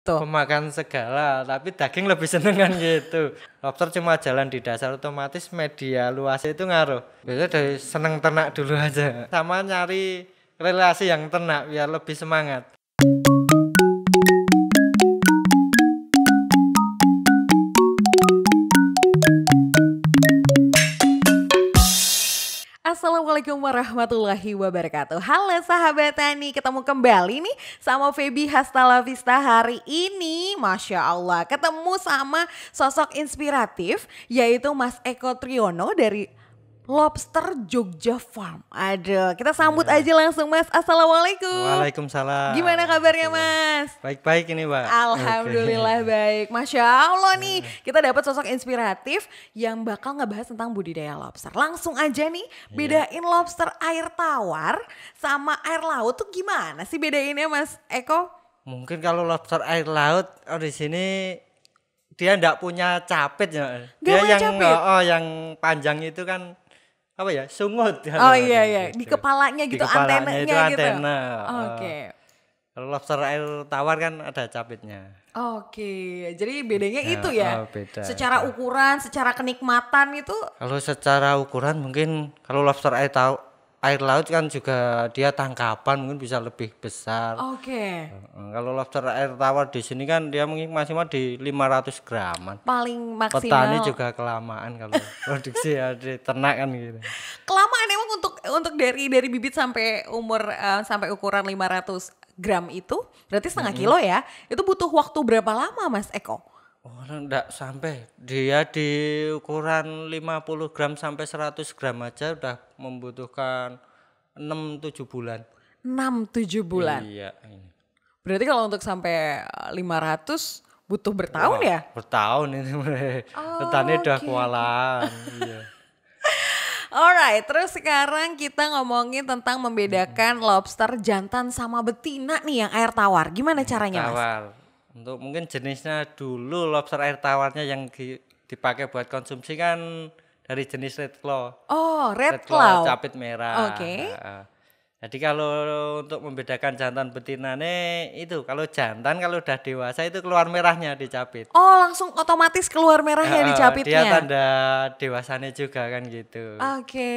Tuh. Pemakan segala, tapi daging lebih seneng kan gitu. Lobster cuma jalan di dasar, otomatis media luas itu ngaruh. Biasanya dari seneng ternak dulu aja. Sama nyari relasi yang ternak biar lebih semangat. Assalamualaikum warahmatullahi wabarakatuh. Halo sahabat Tani, ketemu kembali nih sama Feby Hastala Vista hari ini. Masya Allah, ketemu sama sosok inspiratif yaitu Mas Eko Triyono dari Lobster Jogja Farm. Aduh, kita sambut aja langsung Mas. Assalamualaikum. Waalaikumsalam. Gimana kabarnya Mas? Baik-baik ini Mbak. Alhamdulillah baik. Masya Allah nih kita dapat sosok inspiratif yang bakal ngebahas tentang budidaya lobster. Langsung aja nih bedain lobster air tawar sama air laut tuh gimana sih bedainnya Mas Eko? Mungkin kalau lobster air laut di sini dia enggak punya capit ya. Nggak Dia punya yang capit? yang panjang itu kan apa ya? Sungut. Oh iya di Gitu. kepalanya Di gitu kepalanya antenanya itu gitu. antena. Oke. Kalau lobster air tawar kan ada capitnya. Oke, jadi bedanya Ya, itu ya. beda. Secara ukuran, secara kenikmatan itu. Kalau secara ukuran mungkin kalau lobster air laut kan juga dia tangkapan mungkin bisa lebih besar. Oke. Kalau lobster air tawar di sini kan dia mungkin maksimal di 500 graman. Paling maksimal. Petani juga kelamaan kalau produksi ya di ternak kan gitu. Kelamaan emang untuk dari bibit sampai umur sampai ukuran 500 gram itu berarti setengah kilo ya. Itu butuh waktu berapa lama Mas Eko? Oh, enggak sampai. Dia di ukuran 50 gram sampai 100 gram aja udah membutuhkan 6-7 bulan. 6-7 bulan. Iya, ini. Berarti kalau untuk sampai 500 butuh bertahun ya? Bertahun ini. Petani udah oke. kewalahan. Iya. Alright, terus sekarang kita ngomongin tentang membedakan lobster jantan sama betina nih yang air tawar. Gimana caranya Mas? Tawar. Untuk mungkin jenisnya dulu lobster air tawarnya yang dipakai buat konsumsi kan dari jenis red claw. Oh, red Claw claw. capit merah. Oke. Jadi kalau untuk membedakan jantan betina nih itu kalau jantan kalau udah dewasa itu keluar merahnya di capit. Oh, langsung otomatis keluar merahnya di Dia capitnya. tanda dewasanya juga kan gitu. Oke.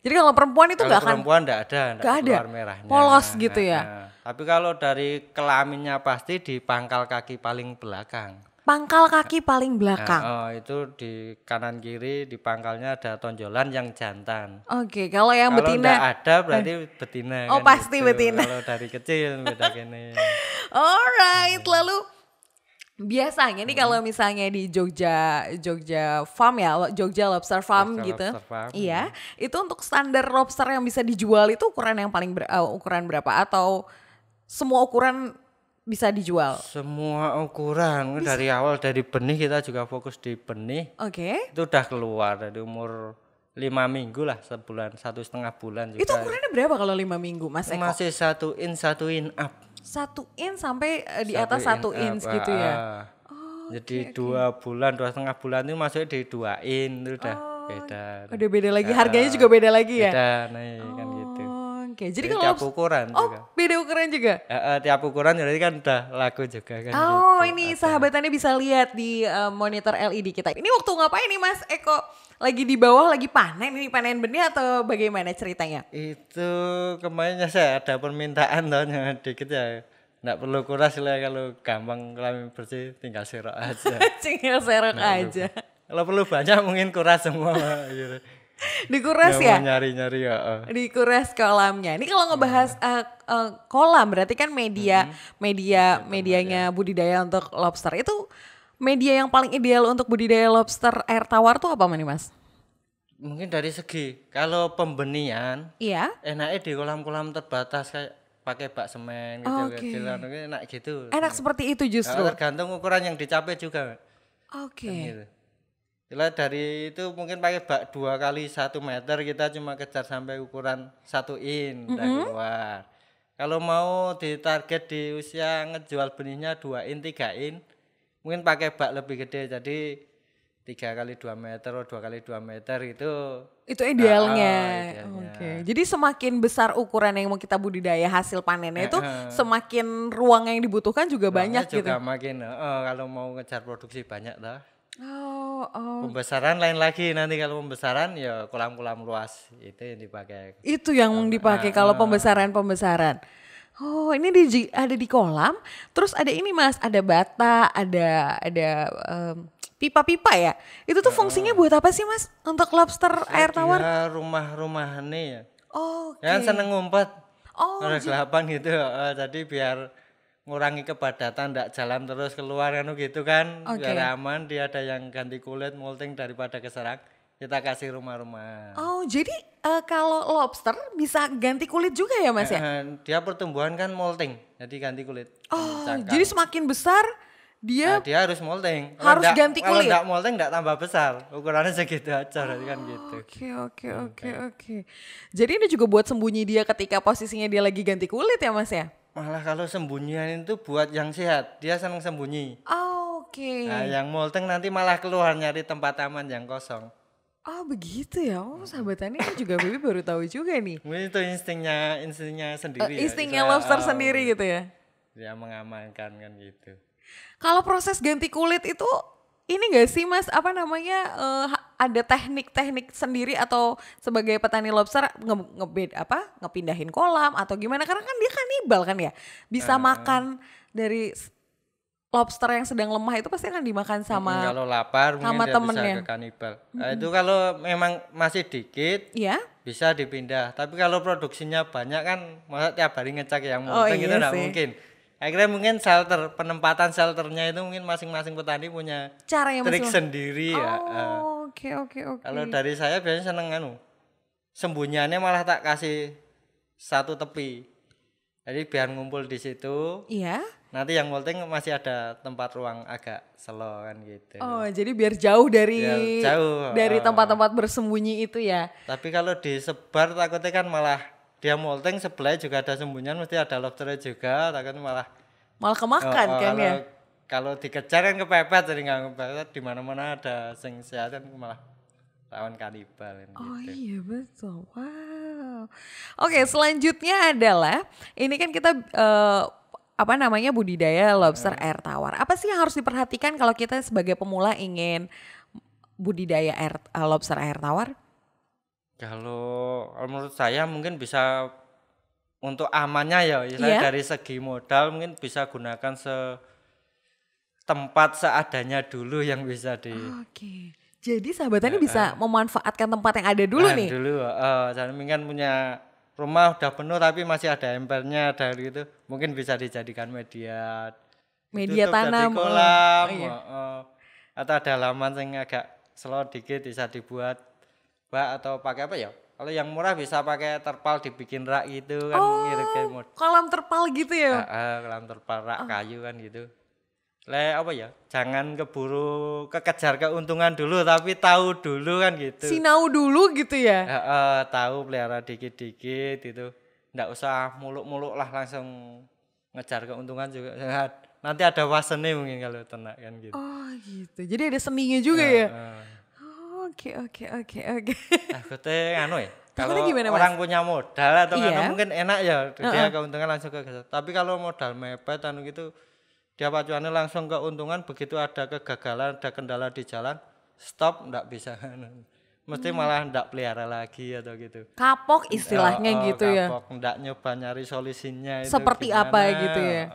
Jadi kalau perempuan itu Kalau nggak akan perempuan enggak nggak ada? keluar merahnya. Polos gitu ya? Tapi kalau dari kelaminnya pasti di pangkal kaki paling belakang. Pangkal kaki paling belakang. Itu di kanan kiri di pangkalnya ada tonjolan yang jantan. Oke, kalau yang Kalau betina. enggak ada berarti betina Oh, kan pasti gitu. betina. Kalau dari kecil beda gini. Alright, lalu biasanya nih kalau misalnya di Jogja Farm ya, Jogja Lobster Farm gitu. Lobster farm. Iya, itu untuk standar lobster yang bisa dijual itu ukuran yang paling ukuran berapa atau semua ukuran bisa dijual? Semua ukuran dari awal dari benih kita juga fokus di benih. Oke. Itu udah keluar dari umur 5 minggu lah, sebulan 1,5 bulan juga. Itu ukurannya berapa kalau 5 minggu Mas Eko? Masih 1 in up. 1 in sampai di atas 1 in gitu ya? Jadi 2 bulan 2,5 bulan itu masuk di 2 in itu udah beda. Udah beda lagi, harganya juga beda lagi ya? Beda nih kan gitu. Oke, jadi Jadi kalau tiap ukuran juga. beda ukuran juga? Tiap ukuran jadi kan udah laku juga kan. Oh, gitu. ini sahabatannya bisa lihat di monitor LED kita. Ini waktu ngapain nih Mas Eko? Lagi di bawah lagi panen ini, panen benih atau bagaimana ceritanya? Itu kemarinnya saya ada permintaan tahunnya dikit ya. Nggak perlu kuras lah kalau gampang kelamin bersih tinggal serok aja. Tinggal serok aja. Kalau perlu banyak mungkin kuras semua. Gitu. Dikuras Nggak ya? mau nyari-nyari ya. Dikuras kolamnya. Ini kalau ngebahas kolam berarti kan medianya budidaya untuk lobster itu media yang paling ideal untuk budidaya lobster air tawar tuh apa nih Mas? Mungkin dari segi kalau pembenihan Iya. enaknya di kolam-kolam terbatas kayak pakai bak semen gitu Oke. kecilan enak gitu. Enak seperti itu justru. Tergantung ukuran yang dicapai juga. Oke. Gitu. Bila dari itu mungkin pakai bak 2 kali 1 meter kita cuma kejar sampai ukuran 1 in udah keluar. Kalau mau ditarget di usia ngejual benihnya 2 in 3 in mungkin pakai bak lebih gede jadi 3 kali 2 meter atau 2 kali 2 meter Itu idealnya. idealnya. Oke. Jadi semakin besar ukuran yang mau kita budidaya hasil panennya itu semakin ruang yang dibutuhkan juga Ruangnya banyak gitu. juga makin kalau mau ngejar produksi banyak dah. Oh. Pembesaran lain lagi, nanti kalau pembesaran ya kolam-kolam luas itu yang dipakai. Itu yang dipakai kalau pembesaran. Oh, ini ada di kolam. Terus ada ini Mas, ada bata, ada pipa-pipa ya. Itu tuh fungsinya buat apa sih Mas? Untuk lobster air tawar? Dia rumah-rumahannya ya. Oh, oke. Ya kan seneng ngumpet. Oh, Ada gelapan gitu. Jadi biar ngurangi kepadatan, ndak jalan terus keluar gitu kan. Oke. Biar aman, dia ada yang ganti kulit, molting daripada keserak. Kita kasih rumah-rumah. Oh, jadi kalau lobster bisa ganti kulit juga ya Mas ya? Dia pertumbuhan kan molting, jadi ganti kulit. Oh, Cangkang. jadi semakin besar dia Dia harus molting. harus ganti Kalau kulit? enggak molting enggak tambah besar. Ukurannya segitu aja kan gitu. Oke. Jadi ini juga buat sembunyi dia ketika posisinya dia lagi ganti kulit ya Mas ya? Malah kalau sembunyian itu buat yang sehat, dia senang sembunyi. Oke. Nah, yang molting nanti malah keluar nyari tempat aman yang kosong. Oh begitu ya, sahabat Tani ini juga Baby baru tahu juga nih. Mungkin itu instingnya sendiri ya. Instingnya lobster sendiri gitu ya? Dia mengamankan kan gitu. Kalau proses ganti kulit itu ini gak sih Mas, apa namanya ada teknik-teknik sendiri atau sebagai petani lobster ngepindahin kolam atau gimana? Karena kan dia kanibal kan ya, bisa makan dari lobster yang sedang lemah itu pasti akan dimakan sama kalau lapar mungkin dia temennya. bisa ke kanibal. Nah, itu kalau memang masih dikit Iya? bisa dipindah. Tapi kalau produksinya banyak kan masa tiap hari ngecek yang molting itu enggak mungkin. Akhirnya mungkin penempatan shelternya itu mungkin masing-masing petani punya Cara yang trik sendiri ya. Oke. Kalau dari saya biasanya seneng sembunyiannya malah tak kasih satu tepi. Jadi biar ngumpul di situ. Iya. Nanti yang molting masih ada tempat ruang agak slow kan gitu. Oh, jadi biar jauh dari tempat-tempat bersembunyi itu ya. Tapi kalau disebar takutnya kan malah dia molting sebelahnya juga ada sembunyian, mesti ada lobsternya juga, takutnya malah kemakan kan ya. Kalau dikejar kan kepepet, jadi nggak kepepet, di mana-mana ada sing sehat kan malah lawan kanibal kan, Oh gitu. iya betul. Wow. Oke, selanjutnya adalah ini kan kita budidaya lobster air tawar. Apa sih yang harus diperhatikan kalau kita sebagai pemula ingin budidaya lobster air tawar? Kalau menurut saya mungkin bisa untuk amannya ya, dari segi modal mungkin bisa gunakan tempat seadanya dulu yang bisa Oke. Jadi sahabat Tani bisa memanfaatkan tempat yang ada dulu nih. Saya kan punya rumah udah penuh tapi masih ada empernya, ada gitu, mungkin bisa dijadikan media tanam, jadi kolam, atau ada halaman yang agak slow dikit bisa dibuat atau pakai apa ya? Kalau yang murah bisa pakai terpal dibikin rak gitu kan, ngirit kayak kolam terpal gitu ya? Kolam terpal rak kayu kan gitu. Jangan keburu kekejar keuntungan dulu, tapi tahu dulu kan gitu. Sinau dulu gitu ya? Tahu pelihara dikit-dikit itu, nggak usah muluk-muluk lah langsung ngejar keuntungan juga. Nanti ada wasennya mungkin kalau ternak kan gitu. Oh gitu, jadi ada seninya juga ya? Oke. Takutnya kalau orang punya modal atau mungkin enak ya, dia keuntungan langsung ke. Tapi kalau modal mepet gitu, dia pacuannya langsung keuntungan, begitu ada kegagalan, ada kendala di jalan, stop, ndak bisa. Mesti malah ndak pelihara lagi atau gitu. Kapok istilahnya gitu ya. Kapok, ndak nyoba nyari solusinya itu seperti gimana, apa gitu ya.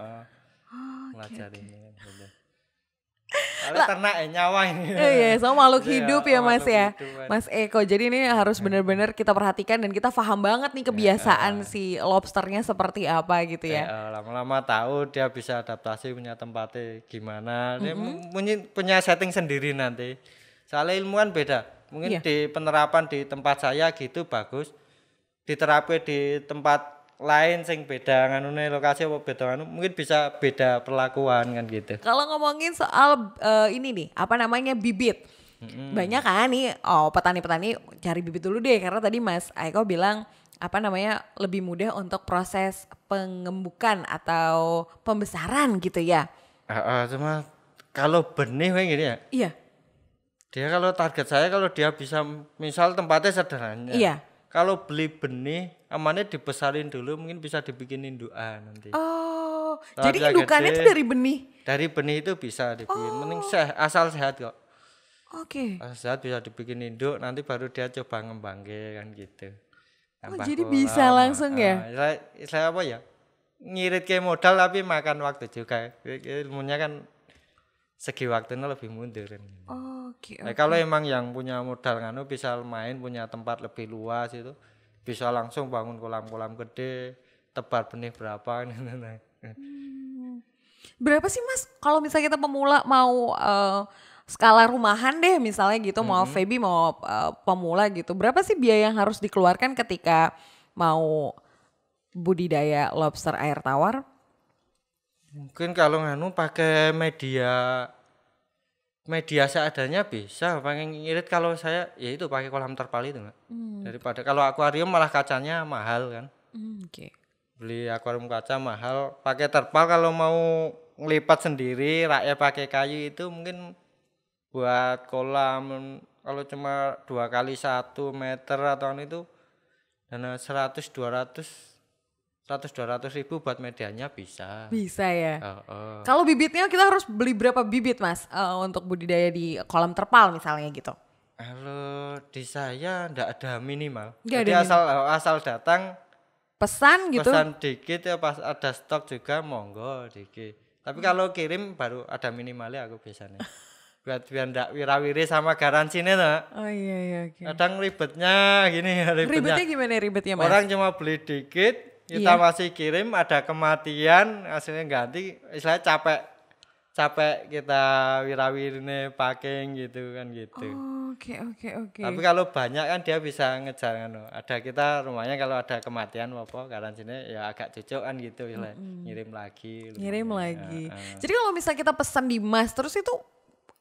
Ternak nyawa ini. Iya, sama makhluk hidup ya Mas ya. Mas Eko. Jadi ini harus benar-benar kita perhatikan dan kita paham banget nih kebiasaan si lobsternya seperti apa gitu ya. Lama-lama tahu dia bisa adaptasi, punya tempatnya gimana. Dia punya setting sendiri nanti. Soalnya ilmu kan beda. Mungkin di penerapan di tempat saya gitu bagus. Diterapkan di tempat lain sing beda nganune lokasi apa beda mungkin bisa beda perlakuan kan gitu. Kalau ngomongin soal ini nih, bibit. Banyak kan nih petani-petani cari bibit dulu deh, karena tadi Mas Eko bilang lebih mudah untuk proses pengembukan atau pembesaran gitu ya. Cuma kalau benih kayak gini ya. Iya. Dia kalau target saya kalau dia bisa misal tempatnya sederhana. Iya. Kalau beli benih amannya dibesarin dulu mungkin bisa dibikin indukan nanti. Oh, Kalau jadi bisa indukannya gede, itu dari benih. dari benih itu bisa dibikin. Mending asal sehat kok. Oke. Asal sehat bisa dibikin induk nanti baru dia coba ngembangke kan gitu. Oh, Tambah jadi kolam, bisa langsung ya? Saya apa ya? Ngirit ke modal tapi makan waktu juga. Ilmunya kan segi waktunya lebih mundur kan. Oke, Nah, oke. kalau emang yang punya modal nganu bisa main punya tempat lebih luas itu bisa langsung bangun kolam-kolam gede, tebar benih berapa Berapa sih Mas kalau misalnya kita pemula mau skala rumahan deh misalnya gitu mau Feby mau pemula gitu. Berapa sih biaya yang harus dikeluarkan ketika mau budidaya lobster air tawar? Mungkin kalau nganu pakai media seadanya bisa pengen ngirit kalau saya ya itu pakai kolam terpal itu Mbak. Daripada kalau akuarium malah kacanya mahal kan. Oke. Beli akuarium kaca mahal, pakai terpal kalau mau ngelipat sendiri rakyat pakai kayu itu mungkin buat kolam kalau cuma 2 kali 1 meter atau itu dana 100 200 ribu buat medianya bisa. Bisa ya. Oh. Kalau bibitnya kita harus beli berapa bibit Mas untuk budidaya di kolam terpal misalnya gitu? Kalau di saya ndak ada minimal. Nggak Jadi ada asal datang Pesan gitu? pesan dikit ya pas ada stok juga monggo dikit. Tapi kalau kirim baru ada minimalnya aku biasanya. Biar ndak wirawiri sama garansinya tuh. Oh iya oke. Kadang ribetnya gini Ribetnya gimana ribetnya Mas? Orang cuma beli dikit, kita masih kirim ada kematian, hasilnya ganti, istilahnya capek kita wirawirine packing gitu kan gitu. Oke. Tapi kalau banyak kan dia bisa ngejar kan. Ada kita rumahnya kalau ada kematian apa garansinya ya agak cocok kan gitu istilahnya. Ngirim lagi. Ngirim lagi. Jadi kalau misalnya kita pesan di Mas terus itu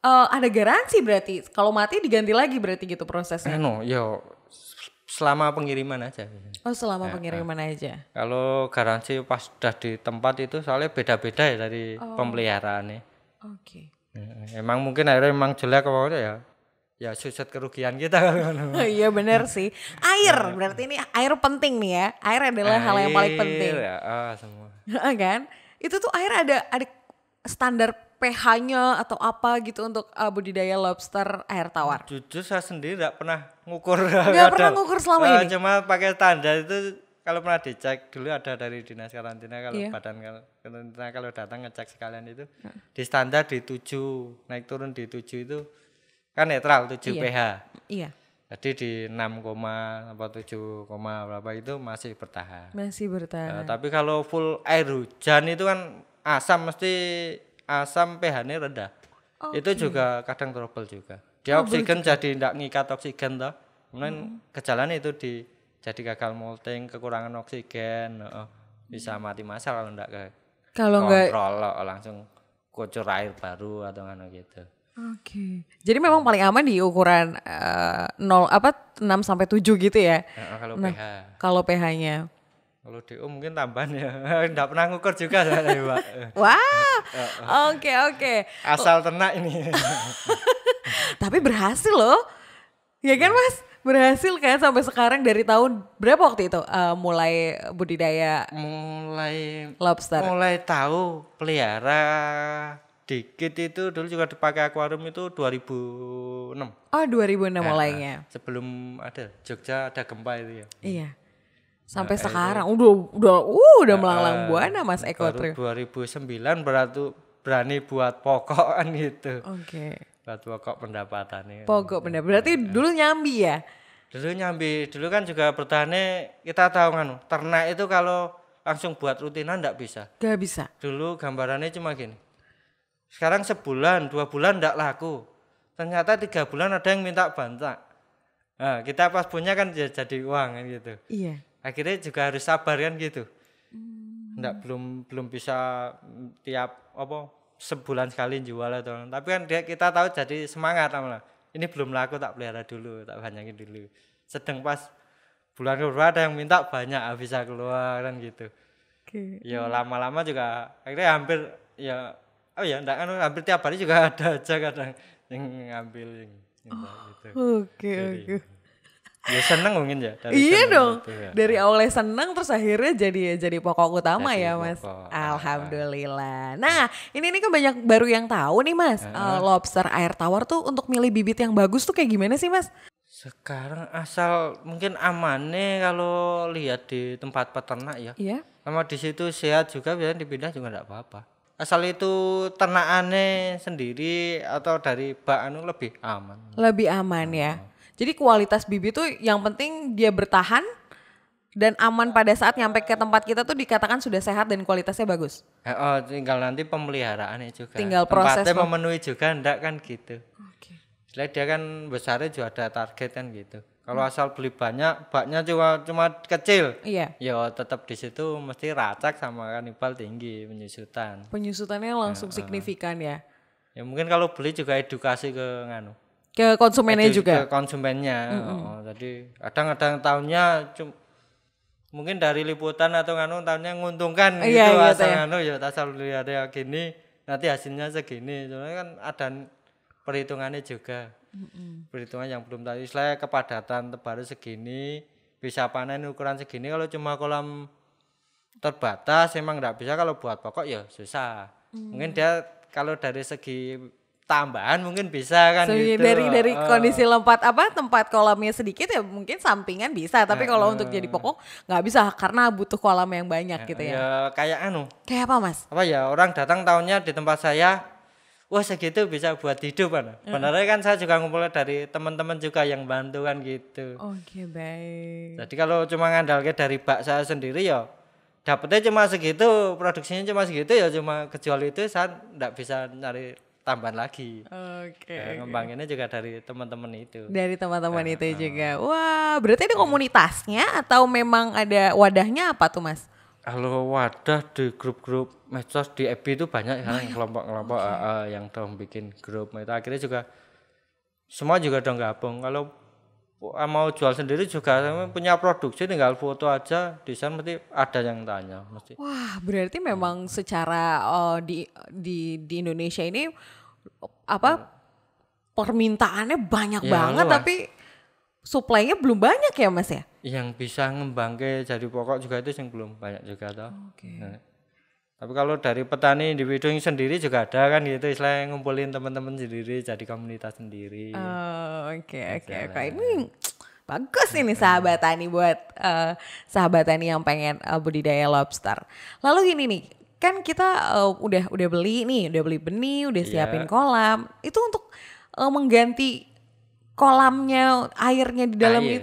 ada garansi berarti kalau mati diganti lagi berarti gitu prosesnya. Yo selama pengiriman aja. Oh selama pengiriman aja. Kalau garansi pas sudah di tempat itu soalnya beda-beda ya dari pemeliharaannya. Oke. Emang mungkin akhirnya emang jelek apa ya susut kerugian kita kan. Iya benar sih. Air berarti ini air penting nih ya. Air adalah hal yang paling penting. Ya, semua. Kan? Itu tuh air ada standar pH-nya atau apa gitu untuk budidaya lobster air tawar. Jujur saya sendiri tidak pernah ngukur. Nggak pernah ngukur selama ini? Cuma pakai standar itu kalau pernah dicek dulu ada dari dinas karantina kalau badan karantina kalau datang ngecek sekalian itu di standar di 7 naik turun di 7 itu kan netral 7 pH. Iya. Jadi di 6, apa 7, berapa itu masih bertahan. Masih bertahan. Tapi kalau full air hujan itu kan asam pH-nya rendah. Itu juga kadang trouble juga. Dia oksigen jadi tidak ngikat oksigen toh. Kemudian gejalanya itu jadi gagal molting, kekurangan oksigen, bisa mati massal kalau enggak kontrol langsung kucur air baru atau gitu. Oke. Jadi memang paling aman di ukuran 6 sampai 7 gitu ya. Kalau pH. Kalau pH-nya. Kalau DO mungkin tambahan ya. Enggak pernah ngukur juga saya, Pak. Wah. Oke. Asal ternak ini. Tapi berhasil loh. Ya kan Mas? Berhasil kan sampai sekarang dari tahun berapa waktu itu mulai budidaya lobster? Mulai tahu pelihara dikit itu dulu juga dipakai akuarium itu 2006. Oh 2006 mulainya. Sebelum ada Jogja ada gempa itu ya. Iya. Sampai sekarang udah melanglang buana Mas Eko. Baru 2009 berani buat pokok kan gitu. Oke. Buat pokok pendapatannya. Pokok pendapatan. Berarti dulu nyambi ya? Dulu kan juga bertahannya kita tahu kan ternak itu kalau langsung buat rutinan enggak bisa. Gak bisa. Dulu gambarannya cuma gini. Sekarang sebulan, 2 bulan enggak laku. Ternyata 3 bulan ada yang minta bantak. Nah, kita pas punya kan jadi uang kan gitu. Iya. Akhirnya juga harus sabar kan gitu. Enggak belum bisa tiap sebulan sekali jual atau. Tapi kan kita tahu jadi semangat malah. Ini belum laku tak pelihara dulu, tak banyakin dulu. Sedang pas bulan kedua ada yang minta banyak bisa keluar kan gitu. Oke. Ya lama-lama juga akhirnya hampir hampir tiap hari juga ada aja kadang yang ngambil. gitu. Oke, Jadi, oke. ya seneng mungkin ya dari Iya seneng dong. itu ya. Dari awalnya seneng terus akhirnya jadi pokok utama Jadi ya, Mas. pokok. Alhamdulillah. Nah, ini kan banyak baru yang tahu nih, Mas. Lobster air tawar tuh untuk milih bibit yang bagus tuh kayak gimana sih, Mas? Sekarang asal mungkin amannya kalau lihat di tempat peternak ya. Iya. Sama di situ sehat juga biasanya dipindah juga enggak apa-apa. Asal itu ternakannya sendiri atau dari bak anu lebih aman. Lebih aman ya. Jadi kualitas bibit tuh yang penting dia bertahan dan aman pada saat nyampe ke tempat kita tuh dikatakan sudah sehat dan kualitasnya bagus. Oh, tinggal nanti pemeliharaannya juga. Tinggal proses Tempatnya memenuhi juga enggak kan gitu. Oke. Setelah dia kan besarnya juga ada target kan gitu. Kalau asal beli banyak, baknya cuma kecil. Iya. Ya tetap di situ mesti racak sama kanibal tinggi penyusutan. Penyusutannya langsung signifikan ya. Ya mungkin kalau beli juga edukasi ke nganu. Ke konsumennya juga. Ke konsumennya. Jadi kadang-kadang tahunnya mungkin dari liputan atau nganu tahunnya nguntungkan gitu Iya, asal ya. nganu ya asal lihat ya gini nanti hasilnya segini. Soalnya kan ada perhitungannya juga. Perhitungan yang belum tadi istilahnya kepadatan tebaru segini bisa panen ukuran segini kalau cuma kolam terbatas emang enggak bisa kalau buat pokok ya susah. Mungkin dia kalau dari segi tambahan mungkin bisa kan gitu. Dari kondisi tempat kolamnya sedikit ya mungkin sampingan bisa, tapi kalau untuk jadi pokok nggak bisa karena butuh kolam yang banyak gitu ya. Ya kayak anu. Kayak apa, Mas? Apa ya orang datang tahunnya di tempat saya, wah segitu bisa buat hidup kan. Benernya kan saya juga ngumpulnya dari teman-teman juga yang bantu kan gitu. Oke, baik. Jadi kalau cuma ngandalnya dari bak saya sendiri ya dapetnya cuma segitu, produksinya cuma segitu ya cuma kecuali itu saya enggak bisa nyari tambahan lagi. Oke. Ngembanginnya juga dari teman-teman itu. Dari teman-teman itu juga. Wah, berarti ada komunitasnya atau memang ada wadahnya apa tuh, Mas? Kalau wadah di grup-grup medsos di FB itu banyak sekarang kelompok-kelompok yang dong bikin grup itu akhirnya juga semua juga dong gabung. Kalau mau jual sendiri juga punya produksi tinggal foto aja desain mesti ada yang tanya mesti. Wah, berarti memang secara di Indonesia ini permintaannya banyak banget luas. tapi suplainya belum banyak ya, Mas ya? Yang bisa ngembangke jadi pokok juga itu yang belum banyak juga toh. Oke. Nah, tapi kalau dari petani individu yang sendiri juga ada kan gitu istilahnya ngumpulin teman-teman sendiri jadi komunitas sendiri. Oke. Ini bagus ini sahabat tani buat sahabat tani yang pengen budidaya lobster. Lalu gini nih, kan kita udah beli benih, udah siapin kolam. Itu untuk mengganti kolamnya, airnya di dalam Air.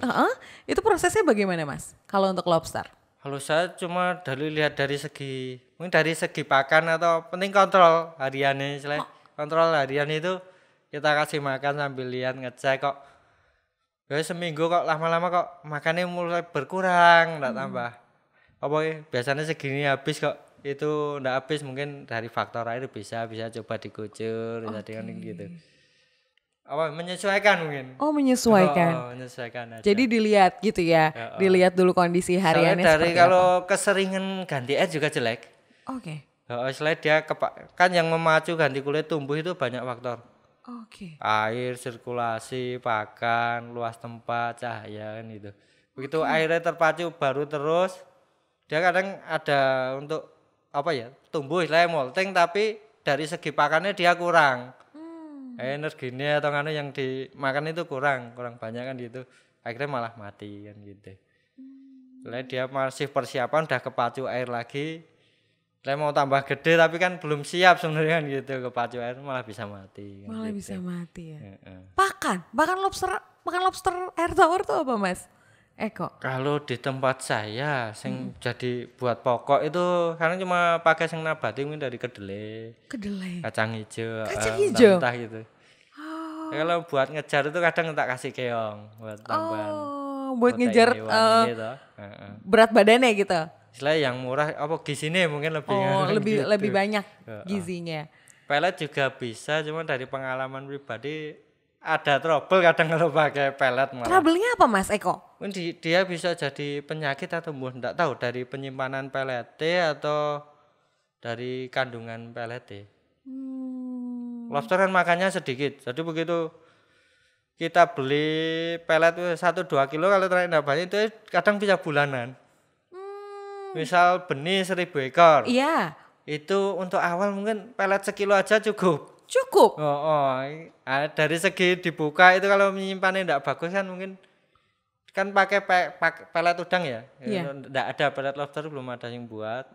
itu prosesnya bagaimana, Mas? Kalau untuk lobster? Kalau saya cuma lihat dari segi pakan atau penting kontrol hariannya istilahnya. Kontrol harian itu kita kasih makan sambil lihat ngecek kok. Ya seminggu kok lama-lama kok makannya mulai berkurang enggak tambah. Apa biasanya segini habis kok. Itu enggak habis mungkin dari faktor air bisa coba dikucur tadi kan gitu. Apa menyesuaikan mungkin. Oh, menyesuaikan. Menyesuaikan aja. Jadi dilihat gitu ya. Dilihat dulu kondisi hariannya soalnya dari seperti kalau apa. keseringan ganti air juga jelek. Oke. Selain dia kan yang memacu ganti kulit tumbuh itu banyak faktor. Oke. Air, sirkulasi, pakan, luas tempat, cahaya kan gitu. Begitu airnya terpacu baru terus dia kadang ada untuk tumbuh istilahnya molting tapi dari segi pakannya dia kurang. Energinya atau nganu yang dimakan itu kurang banyak kan gitu. Akhirnya malah mati kan gitu. Soalnya dia masih persiapan udah kepacu air lagi. Saya mau tambah gede tapi kan belum siap sebenarnya kan gitu kepacu air malah bisa mati. Kan Malah gitu. bisa mati ya. Pakan lobster air tawar tuh apa, Mas Eko? Kalau di tempat saya sing jadi buat pokok itu karena cuma pakai sing nabati mungkin dari kedelai, kacang hijau, mentah gitu. Ya, kalau buat ngejar itu kadang tak kasih keong buat tambahan. Buat ngejar gitu. berat badannya gitu. Istilahnya yang murah gizinya mungkin lebih lebih gitu. lebih banyak gizinya. Pelet juga bisa cuma dari pengalaman pribadi ada trouble kadang kalau pakai pelet malah. Trouble-nya apa, Mas Eko? Dia bisa jadi penyakit atau enggak tahu dari penyimpanan peletnya atau dari kandungan peletnya. Lobster kan makannya sedikit. Jadi begitu kita beli pelet 1-2 kilo, kalau ternak enggak banyak itu kadang bisa bulanan. Misal benih 1.000 ekor. Iya. Itu untuk awal mungkin pelet sekilo aja cukup. Cukup. Dari segi dibuka itu kalau menyimpannya enggak bagus kan mungkin kan pakai pelet udang ya. Iya. Enggak ada pelet lobster, belum ada yang buat.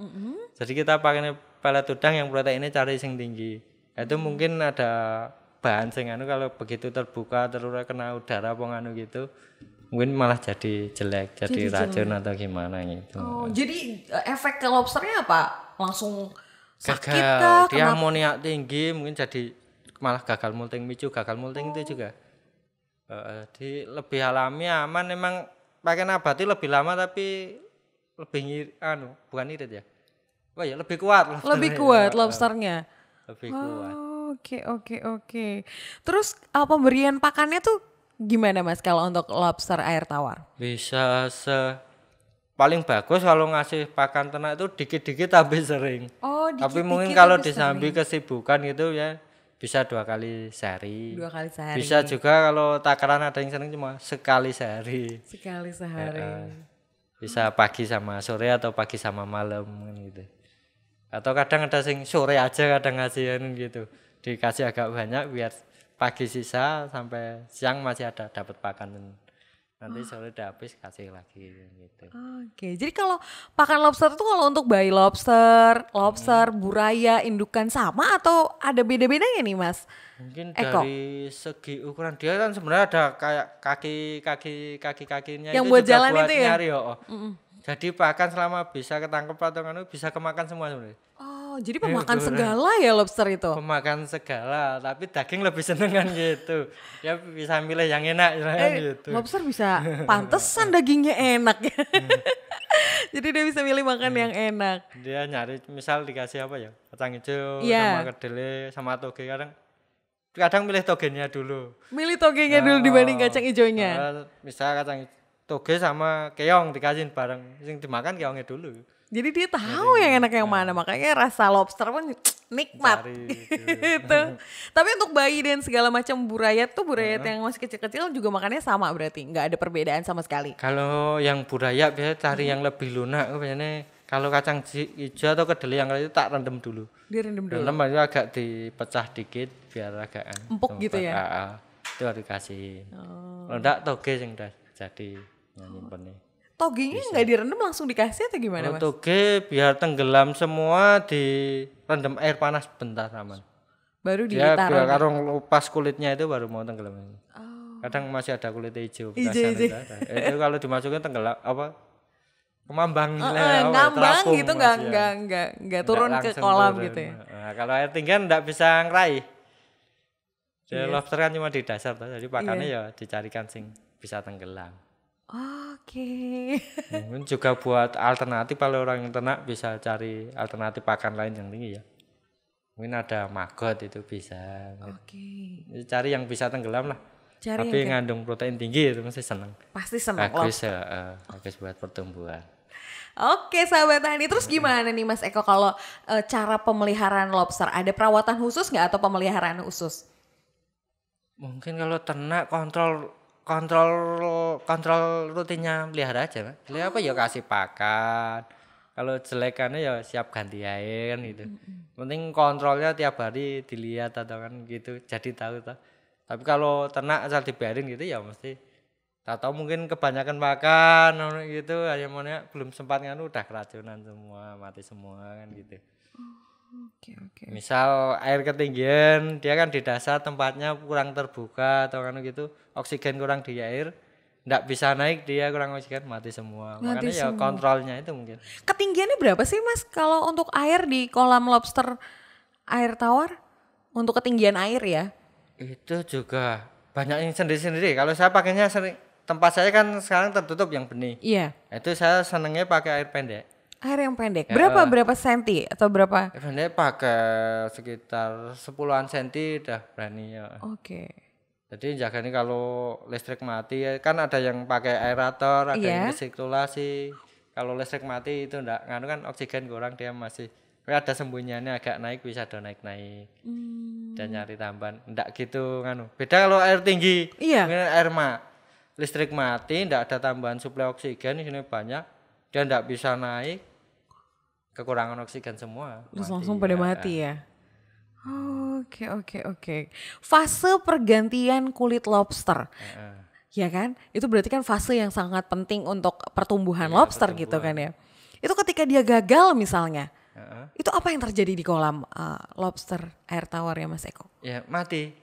Jadi kita pakai pelet udang yang proteinnya cari sing tinggi. Itu mungkin ada bahan sing anu, kalau begitu terbuka terus kena udara apa anu gitu mungkin malah jadi jelek, jadi racun atau gimana gitu. Oh, jadi efek ke lobsternya apa? Langsung sakit Gagal, kah? dia Kenapa? amoniak tinggi, mungkin jadi malah gagal molting, micu gagal molting itu juga. Di lebih alami aman, memang pakai nabati lebih lama tapi lebih bukan irit ya. Oh ya, lebih kuat lobsternya. Lebih kuat lobsternya. Lebih kuat. Oke. Terus pemberian pakannya tuh gimana Mas kalau untuk lobster air tawar? Bisa paling bagus kalau ngasih pakan ternak itu dikit-dikit tapi sering. Oh, Tapi dikit-dikit mungkin kalau tapi disambi sering. kesibukan gitu ya bisa 2 kali sehari. 2 kali sehari. Bisa juga kalau takaran ada yang sering cuma sekali sehari. Sekali sehari. Bisa pagi sama sore atau pagi sama malam gitu. Atau kadang ada sing sore aja kadang ngasihin gitu. Dikasih agak banyak biar pagi sisa sampai siang masih ada dapat pakan. Nanti sore udah habis kasih lagi gitu. Oke, jadi kalau pakan lobster itu kalau untuk bayi lobster, buraya, indukan sama atau ada beda-bedanya nih Mas? Mungkin Eko. dari segi ukuran dia kan sebenarnya ada kayak kakinya Yang itu buat juga jalan buat itu ya? nyari. Jadi pakan selama bisa ketangkep atau nganu bisa kemakan semua sebenarnya. Oh, jadi pemakan segala ya lobster itu? Pemakan segala, tapi daging lebih seneng kan gitu. Dia bisa milih yang enak gitu. Lobster bisa pantesan dagingnya enak ya. Jadi dia bisa milih makan yang enak. Dia nyari misal dikasih apa ya? Kacang hijau Iya. sama kedelai sama toge, kadang milih togenya dulu. Milih togenya dulu dibanding kacang hijaunya. Misal kacang toge sama keong dikasih bareng, yang dimakan keongnya dulu. Jadi dia tahu yang enak yang mana, makanya rasa lobster pun nikmat. Cari Itu. Tapi untuk bayi dan segala macam burayat yang masih kecil-kecil juga makannya sama berarti, nggak ada perbedaan sama sekali. Kalau yang buraya biasanya cari yang lebih lunak, biasanya kalau kacang hijau atau kedelai yang itu tak rendam dulu. Direndam dulu. Rendam aja agak dipecah dikit biar agak Empuk gitu ya? Itu harus dikasih. Kalau enggak toge yang udah jadi nyimpennya. Togenya nggak direndam langsung dikasih atau gimana Mas? Toge biar tenggelam semua, direndam air panas bentar aman. Baru Dia ditaruh. biar kalau lepas kulitnya itu baru mau tenggelam. Kadang masih ada kulit hijau. Hijau. Itu kalau dimasukin tenggelam apa? Kemambang Ngambang terapung gitu masih ya. nggak turun ke Langsung kolam turun. gitu ya. Nah, kalau air tinggi kan enggak bisa ngeraih. Lobster kan cuma di dasar, jadi pakannya ya dicarikan sing bisa tenggelam. Oke. Mungkin juga buat alternatif kalau orang yang ternak bisa cari alternatif pakan lain yang tinggi ya. Mungkin ada maggot itu bisa. Oke. Cari yang bisa tenggelam lah. Cari Tapi ngandung protein tinggi itu mesti seneng. pasti senang Bagus lobster. ya, bagus buat pertumbuhan. Oke sahabat Tani, terus gimana nih Mas Eko kalau cara pemeliharaan lobster? Ada perawatan khusus nggak atau pemeliharaan khusus? Mungkin kalau ternak kontrol rutinnya pelihara aja, Mas. Pelihara apa ya kasih pakan. Kalau jelekannya ya siap ganti air kan gitu. Penting kontrolnya tiap hari dilihat atau kan gitu, jadi tahu. Tapi kalau ternak asal dibiarin gitu ya mesti tahu mungkin kebanyakan makan gitu, ayamnya belum sempat nganu udah keracunan semua, mati semua kan gitu. Oke. Misal air ketinggian, dia kan di dasar tempatnya kurang terbuka atau kan gitu, oksigen kurang di air, nggak bisa naik, dia kurang oksigen mati semua. Makanya ya kontrolnya itu mungkin. Ketinggiannya berapa sih Mas kalau untuk air di kolam lobster air tawar? Untuk ketinggian air ya? Itu juga banyak yang sendiri-sendiri. Kalau saya pakainya sering, tempat saya kan sekarang tertutup yang benih. Iya. Itu saya senengnya pakai air pendek. Air yang pendek. Berapa senti atau berapa? Air pendek pakai sekitar 10-an senti udah berani ya. Oke. Jadi jaganya kalau listrik mati kan ada yang pakai aerator, ada yang resirkulasi. Kalau listrik mati itu enggak nganu kan oksigen kurang, dia masih ada sembunyiannya agak naik, bisa ada naik-naik. Dia nyari tambahan. Ndak gitu nganu. Beda kalau air tinggi. Iya. Mungkin listrik mati, ndak ada tambahan suplai oksigen di sini banyak. Dia ndak bisa naik. Kekurangan oksigen semua. Terus langsung pada mati ya. Oke. Fase pergantian kulit lobster. Ya kan? Itu berarti kan fase yang sangat penting untuk pertumbuhan lobster gitu kan ya. Itu ketika dia gagal misalnya. Itu apa yang terjadi di kolam lobster air tawar ya Mas Eko? Ya mati.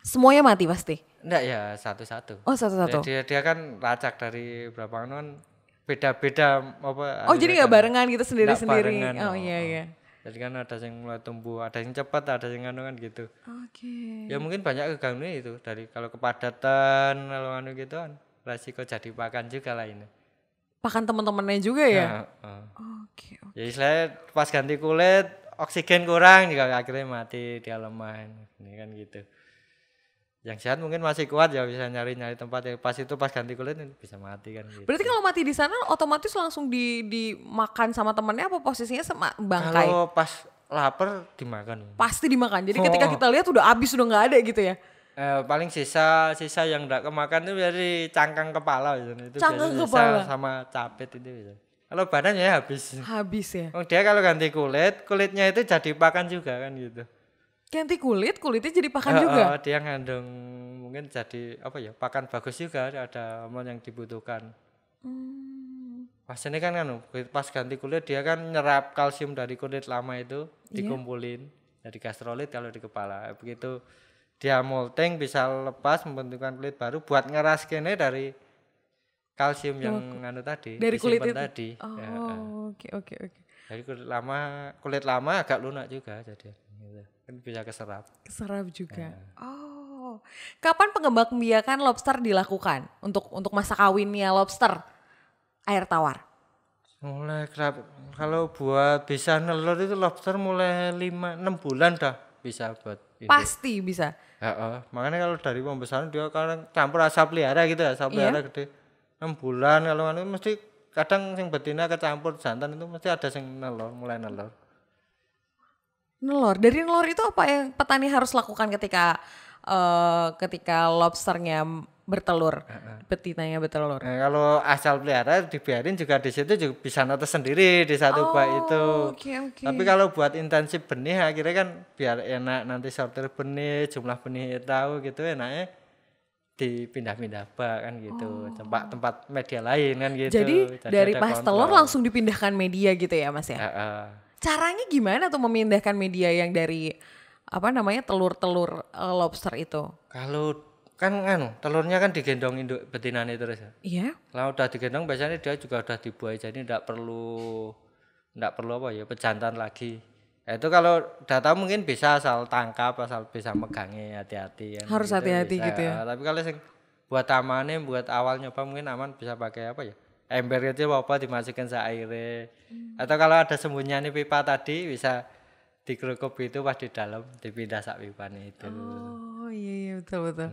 Semuanya mati pasti? Enggak ya satu-satu. Oh satu-satu. Dia kan lacak dari berapa kan beda-beda apa. Oh jadi nggak barengan gitu sendiri-sendiri? Barengan, oh iya. Jadi kan ada yang mulai tumbuh, ada yang cepat, ada yang anu kan gitu. Oke. Ya mungkin banyak kegangguan itu dari kalau kepadatan, kalau anu gitu kan resiko jadi pakan juga lah ini. Pakan teman-temannya juga ya? Oke. Ya istilahnya pas ganti kulit oksigen kurang juga akhirnya mati dia lemah ini kan gitu. Yang sehat mungkin masih kuat ya bisa nyari tempat yang pas itu pas ganti kulit bisa mati kan gitu. Berarti kalau mati di sana otomatis langsung dimakan sama temannya apa posisinya sama bangkai? Kalau pas lapar dimakan. Pasti dimakan. Jadi ketika kita lihat udah habis udah nggak ada gitu ya? Paling sisa yang enggak kemakan itu dari cangkang kepala gitu. Itu cangkang kepala sama capit itu bisa. Kalau badannya ya habis. Habis ya. Dia kalau ganti kulitnya itu jadi pakan juga kan gitu. Ganti kulitnya jadi pakan juga. Dia ngandung mungkin jadi apa ya? Pakan bagus juga ada hormon yang dibutuhkan. Pas ini kan pas ganti kulit dia kan nyerap kalsium dari kulit lama itu dikumpulin jadi gastrolit kalau di kepala. Begitu dia molting bisa lepas membentukkan kulit baru buat ngeras kene dari kalsium yang tadi dari kulit itu tadi. Oke. Jadi kulit lama agak lunak juga jadi gitu. Kan bisa keserap juga. Kapan pengembangbiakan lobster dilakukan untuk masa kawinnya lobster air tawar? Mulai kalau buat bisa nelur itu lobster mulai 5-6 bulan dah bisa buat ini. Pasti bisa. Makanya kalau dari pembesaran dia kadang campur asap pelihara gitu ya, asap pelihara gede 6 bulan kalau mesti kadang yang betina kecampur jantan itu mesti ada yang mulai nelor. Dari nelor itu apa yang petani harus lakukan ketika lobsternya bertelur, betinanya bertelur? Kalau asal pelihara dibiarin juga di situ juga bisa netes sendiri di satu bak itu. Okay. Tapi kalau buat intensif benih akhirnya kan biar enak nanti sortir benih, jumlah benih tahu gitu enaknya dipindah-pindah bak kan gitu. Tempat media lain kan gitu. Jadi dari pas telur langsung dipindahkan media gitu ya Mas ya? Caranya gimana tuh memindahkan media yang dari telur-telur lobster itu? Kalau kan telurnya kan digendong induk betinanya terus ya. Iya. Kalau udah digendong biasanya dia juga udah dibuai jadi enggak perlu pejantan lagi. Itu kalau udah tahu mungkin bisa asal tangkap, asal bisa megangnya hati-hati kan. Harus hati-hati gitu ya. Tapi kalau buat amannya buat awal nyoba mungkin aman bisa pakai ember gitu dimasukin airnya. Atau kalau ada sembunyian pipa tadi bisa dikerukuk itu pas di dalam dipindah sak pipanya itu. Iya betul.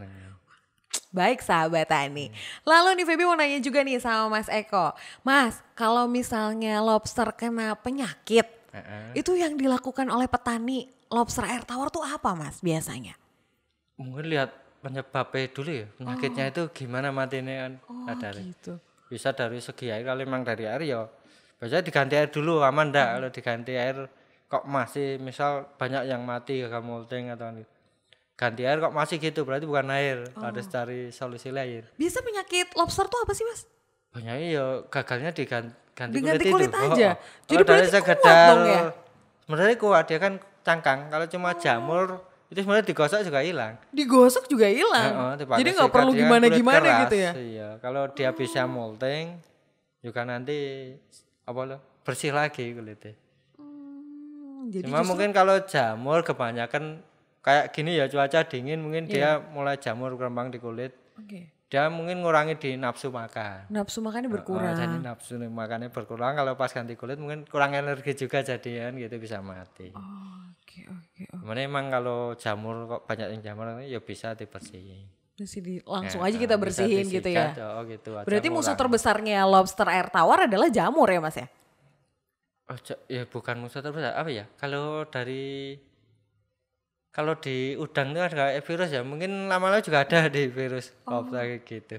Baik sahabat Tani. Lalu nih Feby mau nanya juga nih sama Mas Eko. Mas, kalau misalnya lobster kena penyakit, itu yang dilakukan oleh petani lobster air tawar tuh apa Mas biasanya? Mungkin lihat penyebabnya dulu ya. Penyakitnya itu gimana matinya kan. Gitu. Bisa dari segi air, kalau memang dari air ya biasanya diganti air dulu aman enggak. Kalau diganti air kok masih misal banyak yang mati gagal molting atau ganti air kok masih gitu berarti bukan air. Harus cari solusi lain. Bisa penyakit lobster tuh apa sih Mas? Banyak ya gagalnya diganti kulit aja. Jadi berarti kuat dong ya? Sebenarnya kuat dia kan cangkang. Kalau cuma jamur itu sebenarnya digosok juga hilang. Jadi nggak perlu gimana-gimana gitu ya? Iya. Kalau dia bisa molting juga nanti bersih lagi kulitnya. Cuma mungkin kalau jamur kebanyakan kayak gini ya cuaca dingin mungkin dia mulai jamur berkembang di kulit. Dia mungkin ngurangi di nafsu makan. Nafsu makannya berkurang. Jadi nafsu makannya berkurang kalau pas ganti kulit mungkin kurang energi juga jadian gitu bisa mati. Cuman emang kalau jamur kok banyak yang jamur ya bisa dibersihin. Langsung aja kita bersihin gitu ya. Gitu, berarti musuh terbesarnya lobster air tawar adalah jamur ya Mas ya? Ya bukan musuh terbesar apa ya? Kalau dari Kalau di udang itu ada virus ya, mungkin lama-lama juga ada di virus lobster kayak gitu.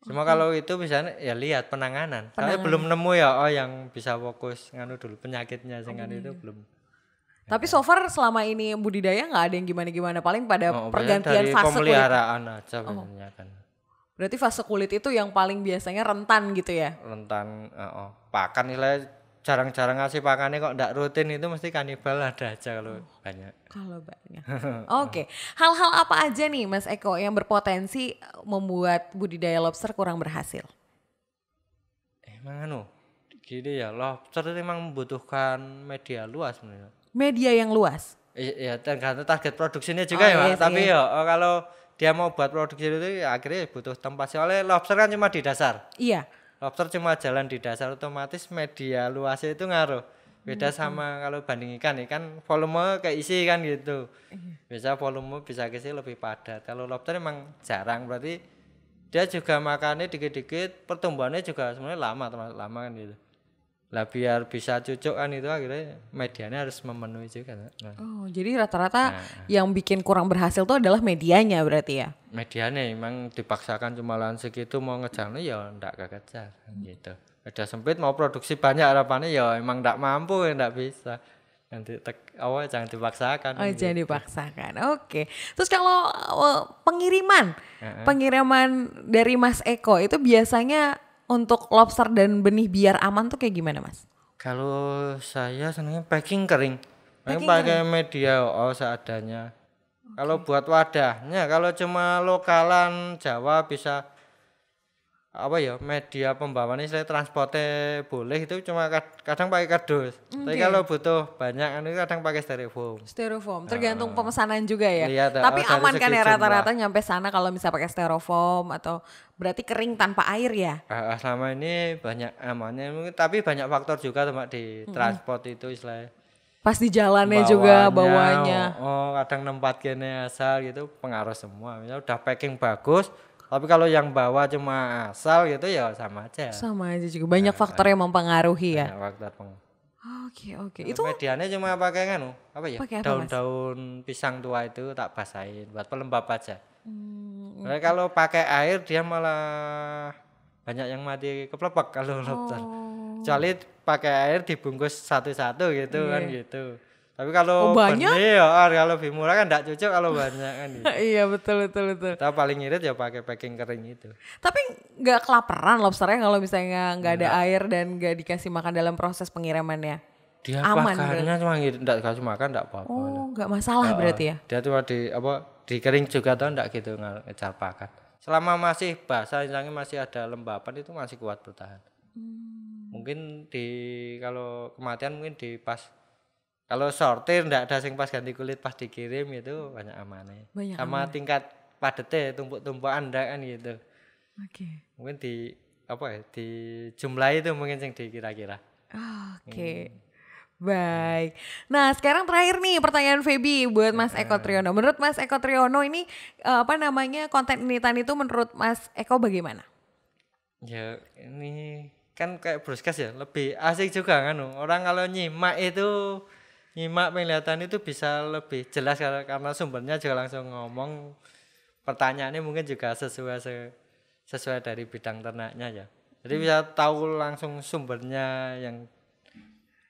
Cuma kalau itu misalnya ya lihat penanganan. Soalnya belum nemu ya yang bisa fokus nganu dulu penyakitnya sing itu belum. Tapi so far selama ini budidaya nggak ada yang gimana-gimana, paling pada Biasanya pergantian dari fase kulit. pemeliharaan aja biasanya kan. Berarti fase kulit itu yang paling biasanya rentan gitu ya? Rentan pakan nilai jarang-jarang ngasih pakannya kok ndak rutin itu mesti kanibal ada aja kalau banyak. Kalau banyak. Oke. Hal-hal apa aja nih Mas Eko yang berpotensi membuat budidaya lobster kurang berhasil? Emang gini ya, lobster itu memang membutuhkan media luas sebenarnya. Media yang luas? Iya, tergantung target produksinya juga ya, Mas. Yes, Tapi ya kalau dia mau buat produksi itu ya akhirnya butuh tempat. Soalnya lobster kan cuma di dasar. Iya. Lobster cuma jalan di dasar, otomatis media luasnya itu ngaruh. Beda sama kalau banding ikan volume keisi kan gitu. Biasa volume bisa keisi lebih padat. Kalau lobster memang jarang, berarti dia juga makannya dikit-dikit, pertumbuhannya juga sebenarnya lama kan gitu. Lah biar bisa cucuk kan itu akhirnya medianya harus memenuhi juga. Oh, jadi rata-rata yang bikin kurang berhasil tuh adalah medianya berarti ya? Medianya emang dipaksakan cuma lahan segitu mau ngejarnya ya ndak kekejar gitu. Ada sempit mau produksi banyak harapannya ya emang ndak mampu ya ndak bisa. Nanti jangan dipaksakan. Oh, jangan dipaksakan. Oke. Terus kalau pengiriman dari Mas Eko itu biasanya untuk lobster dan benih biar aman tuh kayak gimana Mas? Kalau saya senangnya packing kering. Pakai media seadanya. Kalau buat wadahnya, kalau cuma lokalan Jawa bisa media pembawaan saya transportnya boleh itu cuma kadang pakai kardus. Tapi kalau butuh banyak kadang pakai styrofoam. Styrofoam, tergantung pemesanan juga ya. Lihat, tapi aman kan ya rata-rata nyampe sana kalau bisa pakai styrofoam atau berarti kering tanpa air ya? Selama ini banyak amannya, tapi banyak faktor juga tuh Mbak di transport itu istilahnya. Pas di jalannya juga bawanya. Kadang nempat kene asal gitu pengaruh semua. Misalnya udah packing bagus. Tapi kalau yang bawa cuma asal gitu ya sama aja. Sama aja juga. Banyak faktor yang mempengaruhi ya. Banyak faktor Oke. Itu medianya cuma pakai daun-daun pisang tua itu tak basahin buat pelembab aja. Kalau pakai air dia malah banyak yang mati keplepak kalau lobster. Kecuali pakai air dibungkus satu-satu gitu kan gitu. Tapi kalau benih kalau lebih murah kan enggak cocok kalau banyak kan gitu. Iya betul. Kita paling irit ya pakai packing kering itu. Tapi nggak kelaparan lobsternya kalau misalnya nggak ada air dan nggak dikasih makan dalam proses pengirimannya? Dia aman pakannya cuma enggak kasih makan enggak apa-apa. Oh nggak masalah berarti ya? Dia cuma di kering juga tuh enggak gitu ngejar pakan. Selama masih basah misalnya masih ada lembapan itu masih kuat bertahan. Mungkin kalau kematian mungkin kalau sortir ndak ada sing pas ganti kulit pas dikirim itu banyak amannya. Sama tingkat padatnya tumpuk-tumpukan ndak kan gitu. Oke. Mungkin di jumlah itu mungkin yang dikira-kira. Oke. Baik. Nah, sekarang terakhir nih pertanyaan Feby buat Mas Eko Triyono. Menurut Mas Eko Triyono ini konten Initan itu menurut Mas Eko bagaimana? Ya, ini kan kayak broadcast ya, lebih asik juga kan. Orang kalau nyimak penglihatan itu bisa lebih jelas karena sumbernya juga langsung ngomong. Pertanyaannya mungkin juga sesuai dari bidang ternaknya ya. Jadi bisa tahu langsung sumbernya yang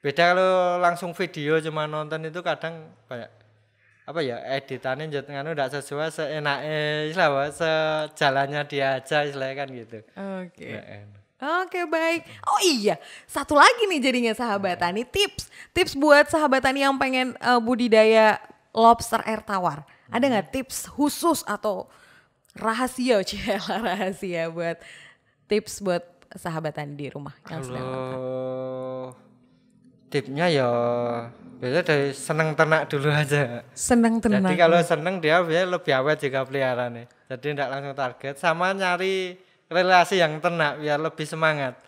beda kalau langsung video cuma nonton itu kadang banyak editannya enggak sesuai seenaknya sejalannya dia aja istilahnya kan gitu. Oke. Oke baik. Oh iya, satu lagi nih jadinya sahabat Tani, tips buat sahabat Tani yang pengen budidaya lobster air tawar. Ada nggak tips khusus atau rahasia buat tips buat sahabat Tani di rumah yang sedang nonton? Tipnya ya biasanya dari seneng ternak dulu aja. Seneng ternak. Jadi kalau seneng dia biasanya lebih awet juga peliharaannya. Jadi enggak langsung target sama nyari relasi yang ternak biar lebih semangat.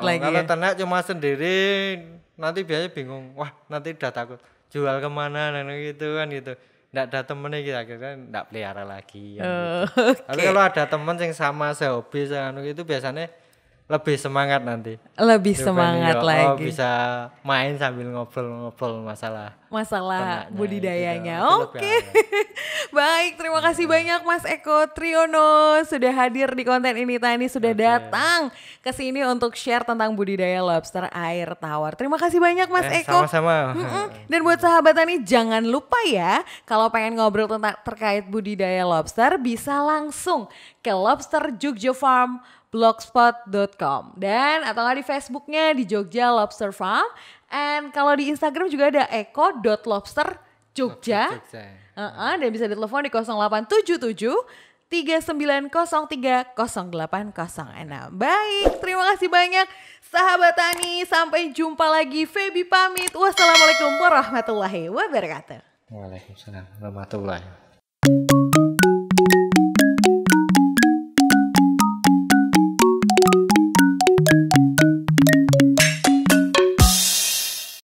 Lagi. Kalau ternak cuma sendiri nanti biasanya bingung. Wah nanti udah takut jual kemana dan gitu kan gitu. Nggak ada temennya gitu akhirnya nggak pelihara lagi. Gitu. Tapi kalau ada temen yang sama sehobi itu biasanya lebih semangat nanti. Lebih semangat lagi. Bisa main sambil ngobrol-ngobrol masalah Masalah ternaknya budidayanya. gitu. Itu Oke. lebih Baik, terima kasih banyak Mas Eko Triyono sudah hadir di konten ini tadi, sudah datang ke sini untuk share tentang budidaya lobster air tawar. Terima kasih banyak Mas Eko. Sama-sama. Dan buat sahabat tani jangan lupa ya, kalau pengen ngobrol tentang terkait budidaya lobster bisa langsung ke Lobster Jogja Farm blogspot.com dan atau nggak di Facebooknya di Jogja Lobster Farm, and kalau di Instagram juga ada eko.lobsterjogja. Dan bisa ditelepon di 0877 3903 0806. Baik, terima kasih banyak sahabat tani, sampai jumpa lagi. Feby pamit. Wassalamualaikum warahmatullahi wabarakatuh. Waalaikumsalam warahmatullahi wabarakatuh.